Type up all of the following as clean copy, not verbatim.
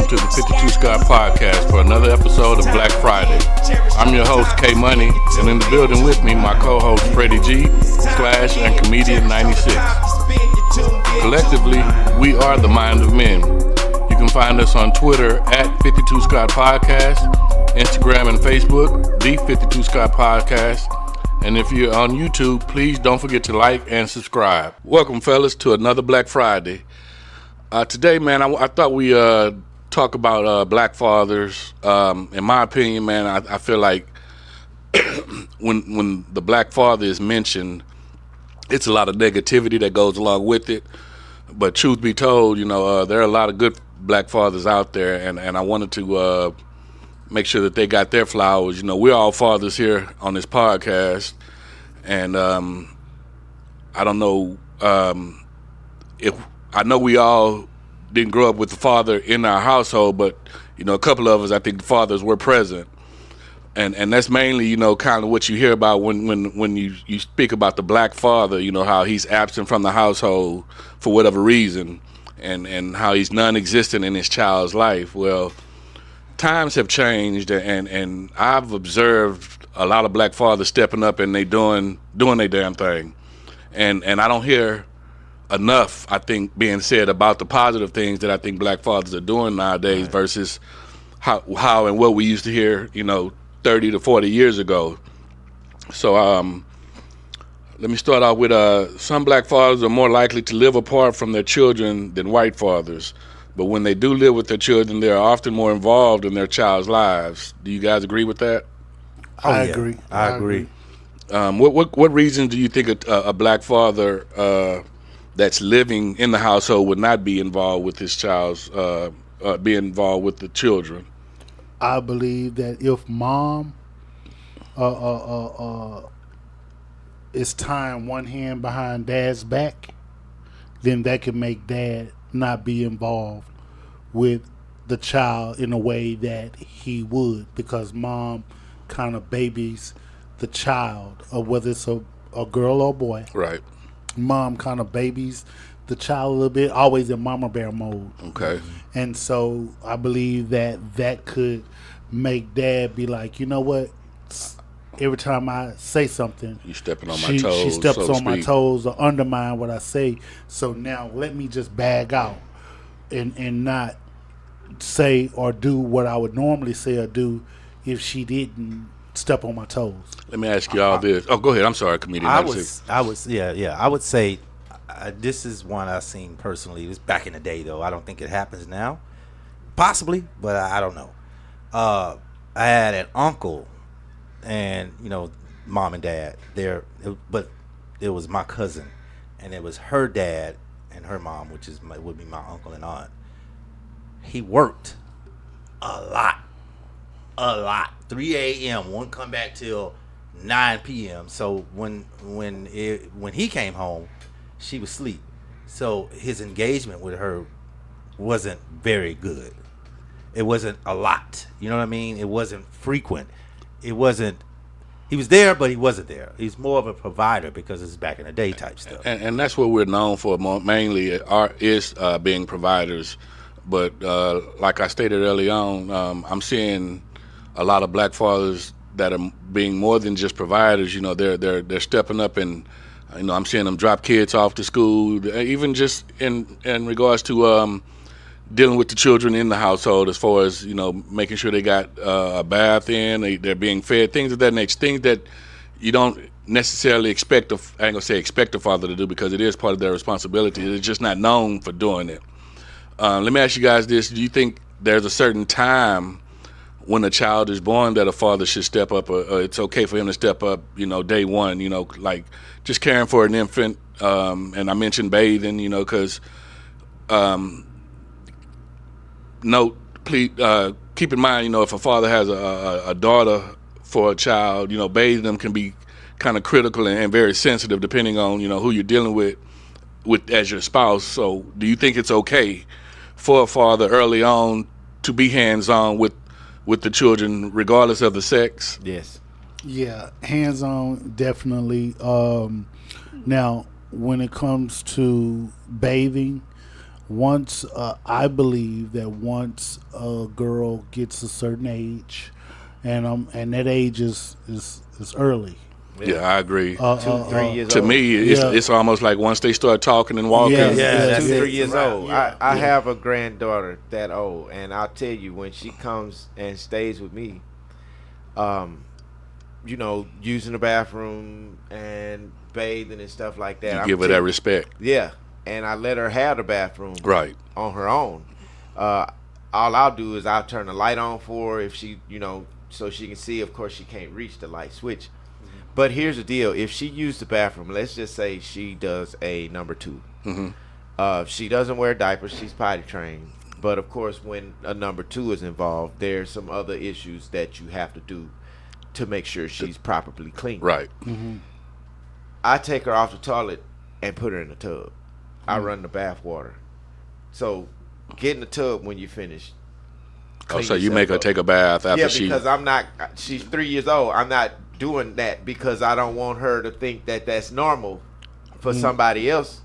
to the 52 Scott Podcast for another episode of Black Friday. I'm your host, K Money, and in the building with me, my co-host, Freddie G, Slash, and Comedian 96. Collectively, we are the Mind of Men. You can find us on Twitter at 52 Scott Podcast, Instagram and Facebook, the 52 Scott Podcast. And if you're on YouTube, please don't forget to like and subscribe. Welcome, fellas, to another Black Friday. Today, man, I thought we talk about black fathers. In my opinion, man, I feel like when the black father is mentioned, it's a lot of negativity that goes along with it. But truth be told, there are a lot of good black fathers out there, and I wanted to make sure that they got their flowers. We're all fathers here on this podcast, and I don't know if I know we all didn't grow up with the father in our household, but a couple of us, I think the fathers were present, and that's mainly kind of what you hear about when you speak about the black father. How he's absent from the household for whatever reason, and how he's non-existent in his child's life. Well, times have changed, and I've observed a lot of black fathers stepping up and they doing their damn thing, and I don't hear enough, I think, being said about the positive things that I think black fathers are doing nowadays, right, versus how and what we used to hear 30 to 40 years ago. So let me start out with some black fathers are more likely to live apart from their children than white fathers. But when they do live with their children, they are often more involved in their child's lives. Do you guys agree with that? I agree. I agree. What reason do you think a black father that's living in the household would not be involved with his child's, be involved with the children? I believe that if mom is tying one hand behind dad's back, then that can make dad not be involved with the child in a way that he would, because mom kind of babies the child, or whether it's a girl or a boy. Right. Mom kind of babies the child a little bit, always in mama bear mode. Okay. And so I believe that could make dad be like, you know what? Every time I say something, you stepping on my toes. She steps on my toes or undermine what I say. So now let me just bag out and not say or do what I would normally say or do if she didn't step on my toes. Let me ask you all this. Oh, go ahead. I'm sorry, comedian. I would say this is one I've seen personally. This back in the day, though. I don't think it happens now. Possibly, but I don't know. I had an uncle, and mom and dad there, but it was my cousin, and it was her dad and her mom, which would be my uncle and aunt. He worked a lot. 3 a.m. wouldn't come back till 9 p.m. So when he came home, she was asleep. So his engagement with her wasn't very good. It wasn't a lot. You know what I mean? It wasn't frequent. It wasn't. He was there, but he wasn't there. He's more of a provider because it's back in the day type stuff. And that's what we're known for mainly is being providers. But like I stated early on, I'm seeing a lot of black fathers that are being more than just providers. They're stepping up, and I'm seeing them drop kids off to school, even just in regards to dealing with the children in the household, as far as making sure they got a bath in, they're being fed, things of that nature, things that you don't necessarily expect a father to do, because it is part of their responsibility. They're just not known for doing it. Let me ask you guys this: do you think there's a certain time when a child is born that a father should step up, or it's okay for him to step up, day one, like just caring for an infant, and I mentioned bathing, because please keep in mind, if a father has a daughter for a child, bathing them can be kind of critical and very sensitive depending on, who you're dealing with as your spouse. So do you think it's okay for a father early on to be hands-on with the children, regardless of the sex? Yes. Yeah, hands-on, definitely. Now, when it comes to bathing, once I believe that once a girl gets a certain age, and that age is early. Yeah, I agree. Two, 3 years To old. me, Yeah. it's almost like once they start talking and walking. Yeah, Yeah, that's Two, it. 3 years Right. old. Yeah. I have a granddaughter that old, and I'll tell you, when she comes and stays with me, using the bathroom and bathing and stuff like that. You I'm give her tell that you- respect. Yeah, and I let her have the bathroom Right. on her own. Uh, all I'll do is I'll turn the light on for her if she, so she can see. Of course, she can't reach the light switch. But here's the deal: if she used the bathroom, let's just say she does a number 2. She doesn't wear diapers. She's potty trained. But of course, when a number 2 is involved, there's some other issues that you have to do to make sure she's properly clean. Right. I take her off the toilet and put her in the tub. I run the bath water. So get in the tub when you finish. Oh, Clean so you yourself make her up. take a bath after Yeah, she. because I'm not. She's 3 years old. I'm not doing that because I don't want her to think that that's normal for somebody else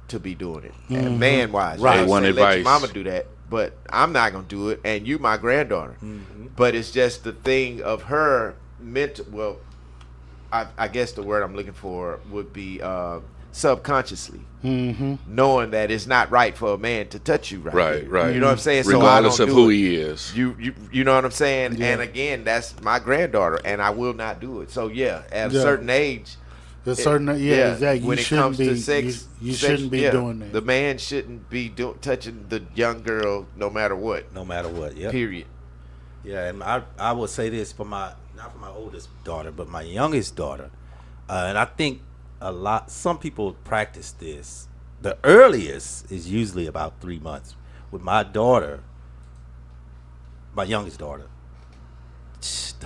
to be doing it. And man wise, Right. you One say, let your advice. mama do that, but I'm not gonna do it. And you, my granddaughter. But it's just the thing of her mental. Well, I guess the word I'm looking for would be subconsciously. Knowing that it's not right for a man to touch you Right, there. right. You know what I'm saying? Regardless so I of don't do who it. he is. You know what I'm saying? And again, that's my granddaughter, and I will not do it. So yeah, at a Yeah. certain age, There's certain exactly. when You it shouldn't comes be to sex, you shouldn't be doing that. The man shouldn't be touching the young girl, no matter what. No matter what. Yeah. Period. Yeah, and I would say this for not for my oldest daughter, but my youngest daughter, and I think some people practice this. The earliest is usually about 3 months. With my daughter, my youngest daughter,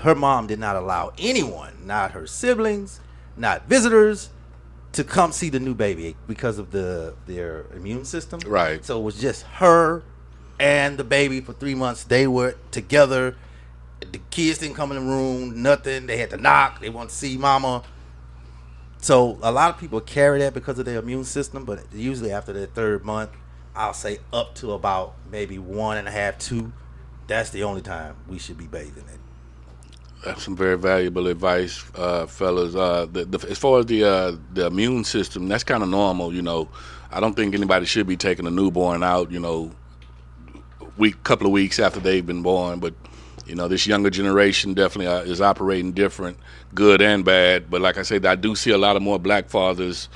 her mom did not allow anyone, not her siblings, not visitors, to come see the new baby because of their immune system. Right. So it was just her and the baby for 3 months. They were together. The kids didn't come in the room, nothing. They had to knock. They wanted to see mama. So a lot of people carry that because of their immune system, but usually after the 3rd month, I'll say up to about maybe 1.5, 2. That's the only time we should be bathing it. That's some very valuable advice, fellas. As far as the immune system, that's kind of normal. I don't think anybody should be taking a newborn out. Couple of weeks after they've been born, but this younger generation definitely is operating different, good and bad. But like I said, I do see a lot of more black fathers,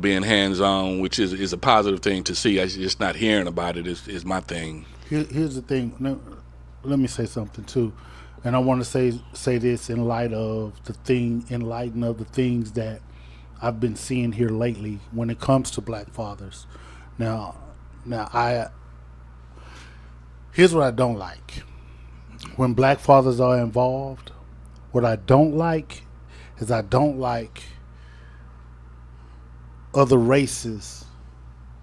being hands-on, which is a positive thing to see. I just not hearing about it is my thing. Here's the thing. Let me say something too, and I want to say this in light of the things that I've been seeing here lately when it comes to black fathers. Now, here's what I don't like. When black fathers are involved, what I don't like is I don't like other races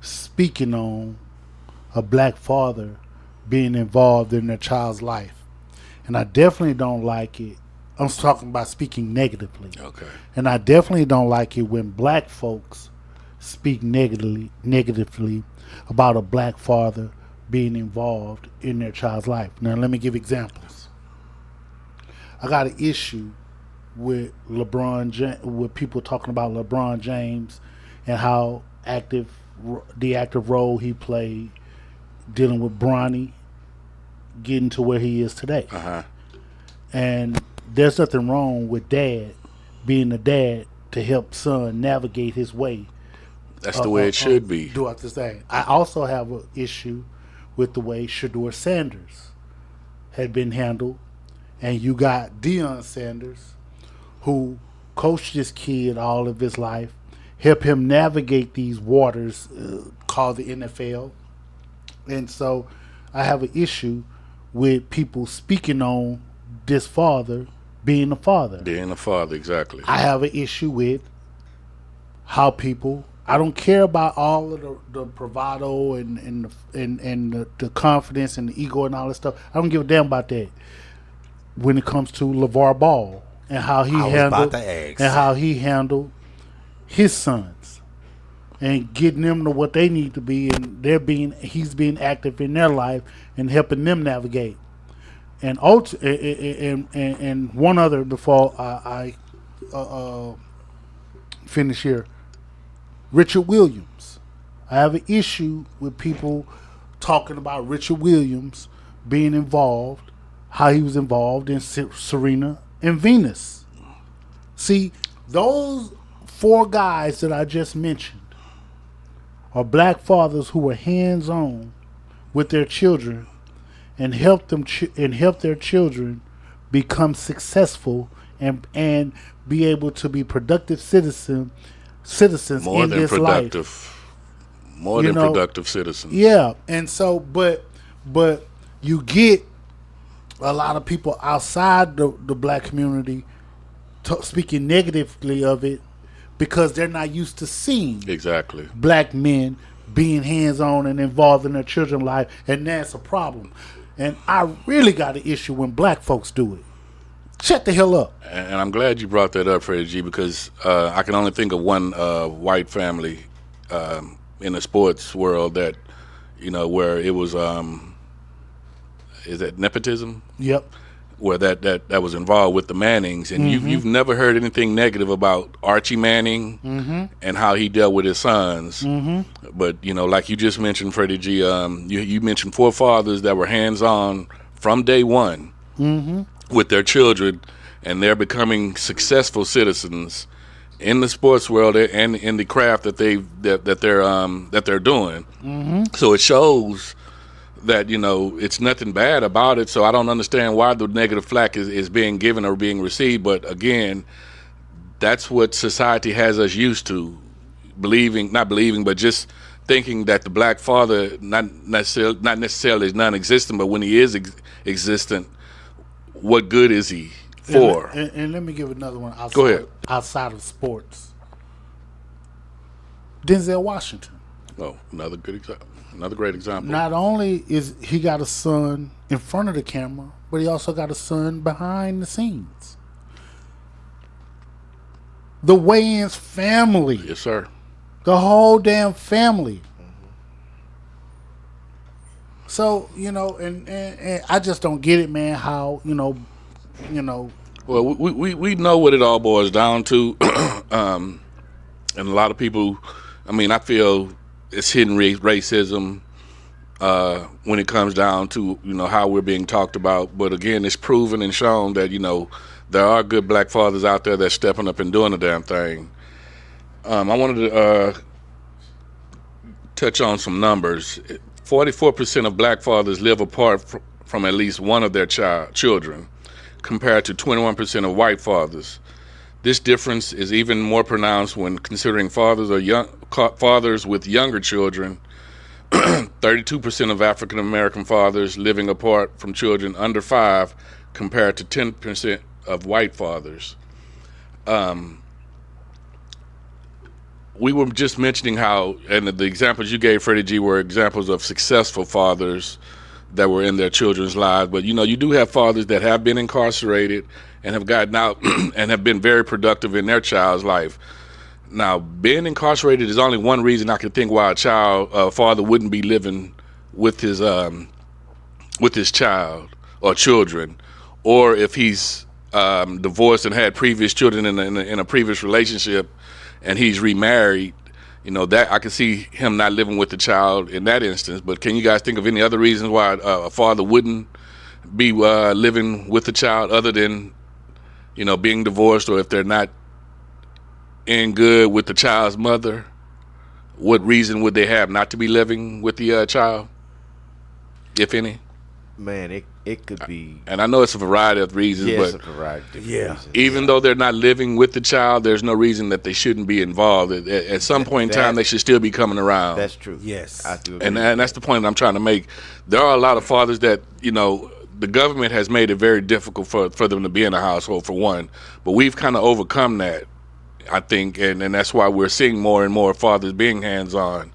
speaking on a black father being involved in their child's life. And I definitely don't like it. I'm talking about speaking negatively. Okay. And I definitely don't like it when black folks speak negatively about a black father being involved in their child's life. Now, let me give examples. I got an issue with with people talking about LeBron James and how the active role he played dealing with Bronny getting to where he is today. And there's nothing wrong with dad being a dad to help son navigate his way. That's the way it should be. Throughout this thing. I also have an issue with the way Shedeur Sanders had been handled. And you got Deion Sanders, who coached this kid all of his life, helped him navigate these waters called the NFL. And so I have an issue with people speaking on this father being a father. Being a father, exactly. I have an issue with how people. I don't care about all of the bravado and the confidence and the ego and all that stuff. I don't give a damn about that. When it comes to LeVar Ball and how he handled his sons, and getting them to what they need to be, and he's being active in their life and helping them navigate. And and one other before I finish here, Richard Williams. I have an issue with people talking about Richard Williams being involved, how he was involved in Serena and Venus. See, those four guys that I just mentioned are black fathers who were hands-on with their children and help their children become successful and be able to be productive citizens More in than this productive. life. More You than know, productive citizens. Yeah, and so but you get a lot of people outside the black community speaking negatively of it because they're not used to seeing Exactly. black men being hands-on and involved in their children's life, and that's a problem. And I really got an issue when black folks do it. Shut the hell up. And I'm glad you brought that up, Freddie G, because I can only think of one white family in the sports world that, where it was, is that nepotism? Yep. Where that was involved with the Mannings, and you've never heard anything negative about Archie Manning and how he dealt with his sons. But like you just mentioned, Freddie G, you mentioned four fathers that were hands on from day one with their children, and they're becoming successful citizens in the sports world and in the craft that they're doing. So it shows that it's nothing bad about it. So I don't understand why the negative flack is being given or being received. But again, that's what society has us used to, not believing, but just thinking that the black father not necessarily is non-existent, but when he is existent, what good is he for? And let me give another one outside, Go ahead. Outside of sports. Denzel Washington. Oh, another good example. Another great example. Not only is he got a son in front of the camera, but he also got a son behind the scenes. The Wayans family. Yes, sir. The whole damn family. So, and I just don't get it, man, how, Well, we know what it all boils down to. And a lot of people, I feel it's hidden racism when it comes down to, how we're being talked about. But again, it's proven and shown that, there are good black fathers out there that's stepping up and doing the damn thing. I wanted to touch on some numbers. 44% of black fathers live apart from at least one of their children, compared to 21% of white fathers. This difference is even more pronounced when considering fathers with younger children. 32% of African American fathers living apart from children under 5, compared to 10% of white fathers. We were just mentioning how, and the examples you gave, Freddie G, were examples of successful fathers that were in their children's lives. But, you do have fathers that have been incarcerated and have gotten out and have been very productive in their child's life. Now, being incarcerated is only one reason I could think why a father wouldn't be living with his child or children, or if he's divorced and had previous children in a previous relationship, and he's remarried. That I can see him not living with the child in that instance. But can you guys think of any other reasons why a father wouldn't be living with the child other than, being divorced, or if they're not in good with the child's mother? What reason would they have not to be living with the child, if any? Man, it could be. And I know it's a variety of reasons, Yes, but a variety of reasons. even though they're not living with the child, there's no reason that they shouldn't be involved. At some point in time, they should still be coming around. That's true. Yes. I do agree. And that's the point I'm trying to make. There are a lot of fathers that, the government has made it very difficult for them to be in a household, for one. But we've kind of overcome that, I think, and that's why we're seeing more and more fathers being hands-on.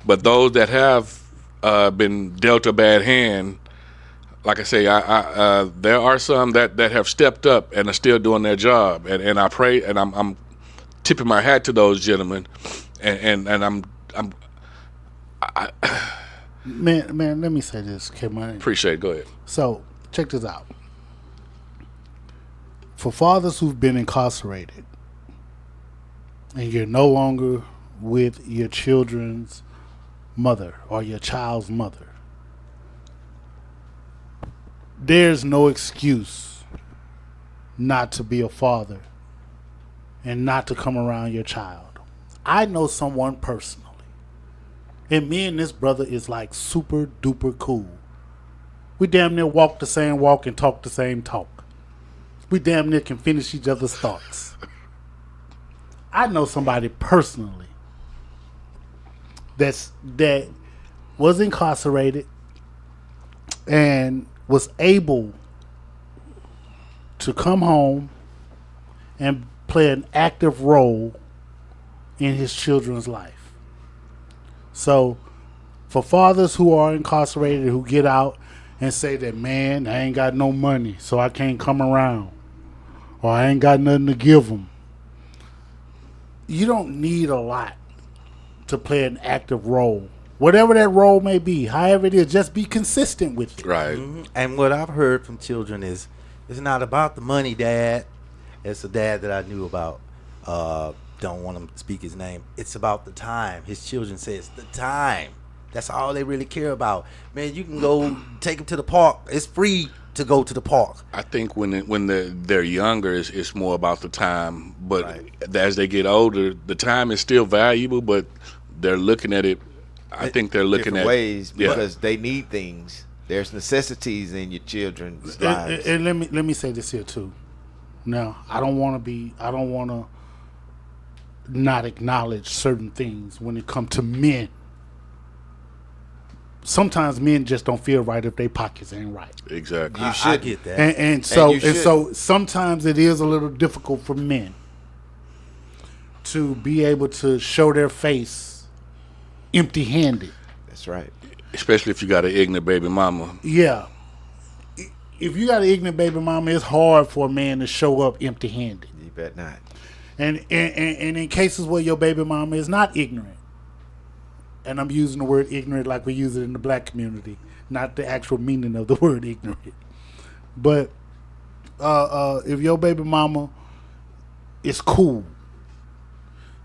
But those that have been dealt a bad hand, like I say, there are some that have stepped up and are still doing their job, and I pray, and I'm tipping my hat to those gentlemen and I Man, let me say this, okay, man. appreciate it. Go ahead. So, check this out. For fathers who've been incarcerated and you're no longer with your children's mother or your child's mother, there's no excuse not to be a father and not to come around your child. I know someone personally, and me and this brother is like super duper cool. We damn near walk the same walk and talk the same talk. We damn near can finish each other's thoughts. I know somebody personally that was incarcerated and was able to come home and play an active role in his children's life. So, for fathers who are incarcerated who get out and say that, man, I ain't got no money, so I can't come around, or I ain't got nothing to give them, you don't need a lot to play an active role. Whatever that role may be, however it is, just be consistent with it. Right. And what I've heard from children is, it's not about the money, Dad. It's a dad that I knew about. Don't want him to speak his name. It's about the time. His children say it's the time. That's all they really care about. Man, you can go take them to the park. It's free to go to the park. I think when they're younger, it's more about the time. But Right. as they get older, the time is still valuable, but they're looking at it. I think they're looking different at ways yeah. because they need things. There's necessities in your children's lives. And let me say this here too. Now, I don't want to not acknowledge certain things when it comes to men. Sometimes men just don't feel right if their pockets ain't right. Exactly. I get that. And so you so sometimes it is a little difficult for men to be able to show their face empty-handed. That's right. Especially if you got an ignorant baby mama. Yeah. If you got an ignorant baby mama, it's hard for a man to show up empty-handed. You bet not. And in cases where your baby mama is not ignorant, and I'm using the word ignorant like we use it in the black community, not the actual meaning of the word ignorant. But if your baby mama is cool,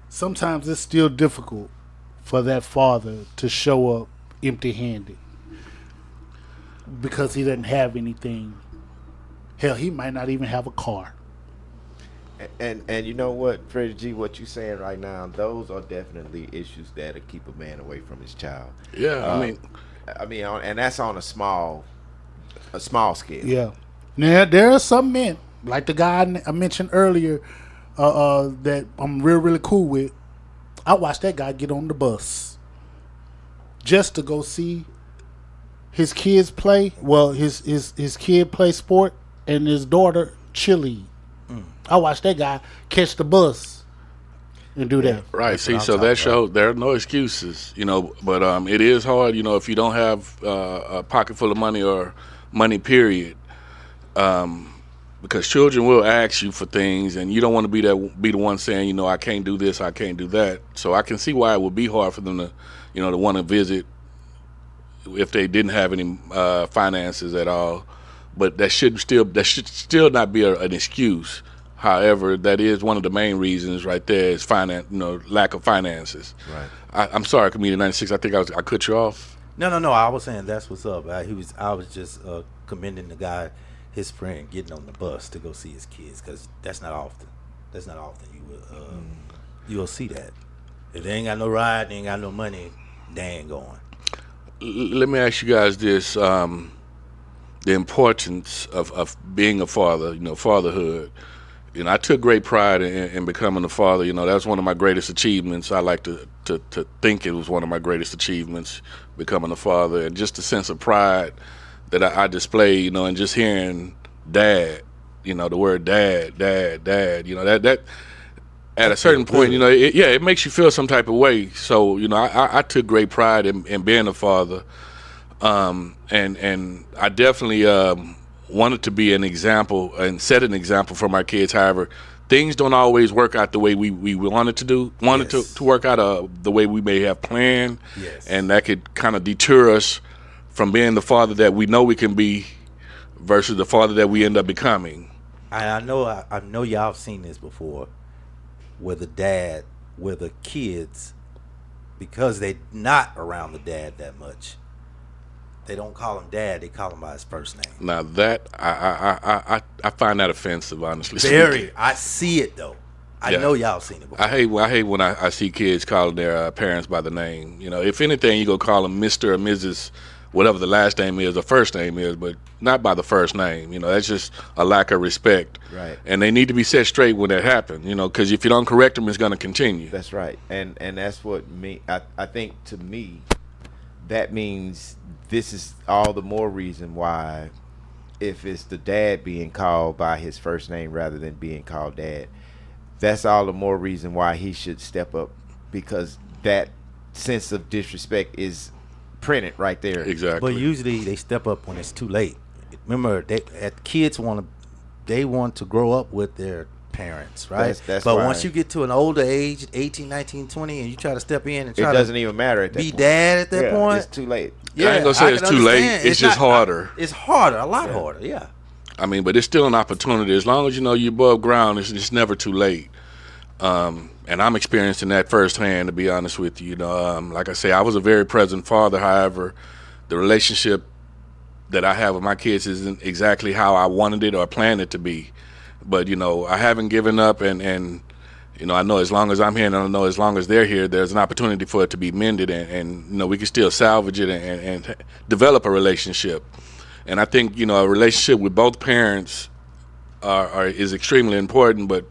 sometimes it's still difficult for that father to show up empty-handed because he doesn't have anything. Hell, he might not even have a car. And you know what, Freddie G, what you saying right now, those are definitely issues that'll keep a man away from his child. Yeah, I mean, and that's on a small scale. Yeah. Now there are some men, like the guy I mentioned earlier, that I'm really cool with. I watched that guy get on the bus just to go see his kids play. Well, his kid play sport and his daughter cheerlead. I watched that guy catch the bus and do that. right. See, so that shows there are no excuses, but it is hard, if you don't have a pocket full of money or money, period. Because children will ask you for things, and you don't want to be the one saying, I can't do this, I can't do that. So I can see why it would be hard for them to, to want to visit if they didn't have any finances at all. But that should still not be an excuse. However, that is one of the main reasons right there is lack of finances. Right. I'm sorry, Comedian 96. I think I cut you off. No. I was saying that's what's up. I was just commending the guy, his friend, getting on the bus to go see his kids, because that's not often. You will see that. If they ain't got no ride, they ain't got no money, they ain't going. Let me ask you guys this: the importance of being a father. Fatherhood. I took great pride in becoming a father. That's one of my greatest achievements. I like to think it was one of my greatest achievements, becoming a father, and just the sense of pride that I display, and just hearing dad, the word dad, that at a certain point, it makes you feel some type of way. So, I took great pride in being a father. And I definitely wanted to be an example and set an example for my kids. However, things don't always work out the way we wanted to work out the way we may have planned. Yes. And that could kind of deter us from being the father that we know we can be versus the father that we end up becoming. I know y'all have seen this before, where the kids, because they not around the dad that much, they don't call him dad, they call him by his first name. Now that I find that offensive, honestly. Very. Speaking. I see it though. I Yeah. know y'all seen it before. I hate when I see kids calling their parents by the name. You know, if anything, you go call them Mr. or Mrs. whatever the last name is or first name is, but not by the first name. You know, that's just a lack of respect. Right. And they need to be set straight when that happens. You know, because if you don't correct them, it's going to continue. That's right. And that's what I think to me, that means this is all the more reason why, if it's the dad being called by his first name rather than being called dad, that's all the more reason why he should step up, because that sense of disrespect is printed right there. Exactly. But usually they step up when it's too late. Remember, kids want to grow up with their parents, right? That's but right. once you get to an older age, 18, 19, 20, and you try to step in and It try doesn't to even matter at that be point. dad at that Yeah, point, it's too late. I ain't gonna say I it's can too late. understand. It's just harder. It's harder, a lot harder. Yeah. I mean, but it's still an opportunity. As long as you know you're above ground, it's never too late. And I'm experiencing that firsthand, to be honest with you. You know, like I say, I was a very present father. However, the relationship that I have with my kids isn't exactly how I wanted it or planned it to be. But, you know, I haven't given up, and you know, I know as long as I'm here and I know as long as they're here, there's an opportunity for it to be mended, and you know, we can still salvage it and develop a relationship. And I think, you know, a relationship with both parents is extremely important, but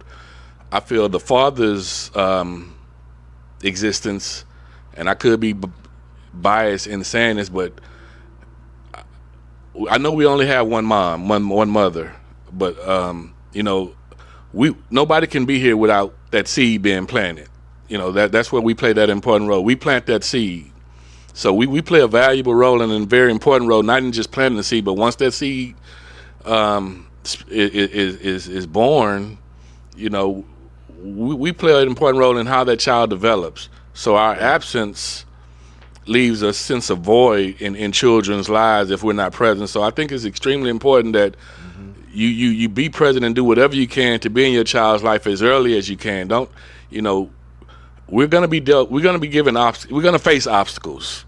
I feel the father's existence, and I could be biased in saying this, but I know we only have one mom, one mother, but you know, nobody can be here without that seed being planted. You know, that's where we play that important role. We plant that seed, so we play a valuable role and a very important role, not in just planting the seed, but once that seed is born, you know, we play an important role in how that child develops. So our absence leaves a sense of void in children's lives if we're not present. So I think it's extremely important that you be present and do whatever you can to be in your child's life as early as you can. Don't, you know, we're going to face obstacles,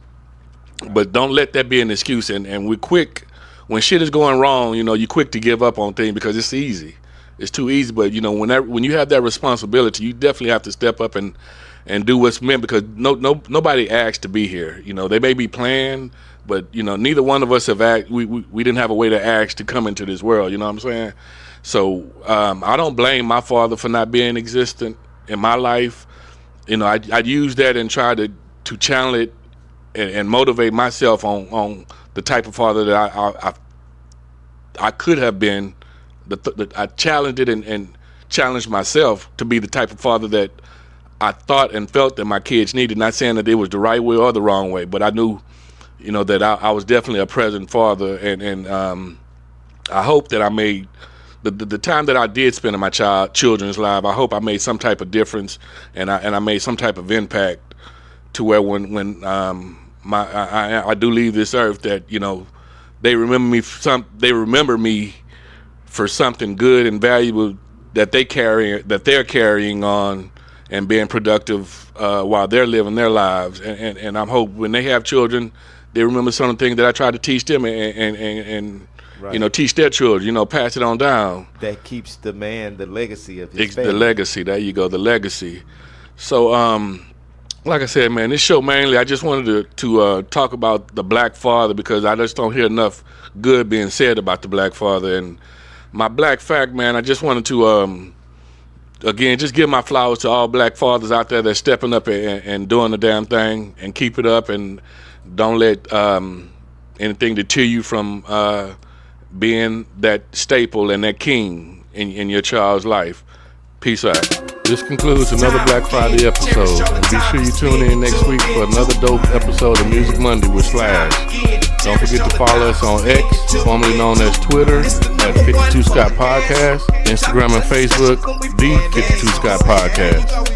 but don't let that be an excuse. And we're quick when shit is going wrong. You know, you're quick to give up on things because it's easy. It's too easy. But you know, when you have that responsibility, you definitely have to step up and do what's meant, because nobody asked to be here. You know, they may be planned, but you know, neither one of us have asked. We didn't have a way to ask to come into this world. You know what I'm saying? So I don't blame my father for not being existent in my life. You know, I'd use that and try to channel it and motivate myself on the type of father that I could have been. I challenged it and challenged myself to be the type of father that I thought and felt that my kids needed. Not saying that it was the right way or the wrong way, but I knew, you know, that I was definitely a present father, and I hope that I made the time that I did spend in my children's life. I hope I made some type of difference, and I made some type of impact to where when I do leave this earth, that you know, they remember me for something good and valuable that they're carrying on and being productive while they're living their lives. And I hope when they have children, they remember some of the things that I tried to teach them and Right. you know, teach their children, you know, pass it on down. That keeps the legacy of his The family. legacy, there you go, the legacy. So, like I said, man, this show mainly, I just wanted to talk about the black father, because I just don't hear enough good being said about the black father. And my black fact, man, I just wanted to, again, just give my flowers to all black fathers out there that's stepping up and doing the damn thing, and keep it up, and don't let anything deter you from being that staple and that king in your child's life. Peace out. this concludes another Black Friday episode. And be sure you tune in next week for another dope episode of Music Monday with Slash. Don't forget to follow us on X, formerly known as Twitter, at 52 Scott Podcast, Instagram and Facebook, the 52 Scott Podcast.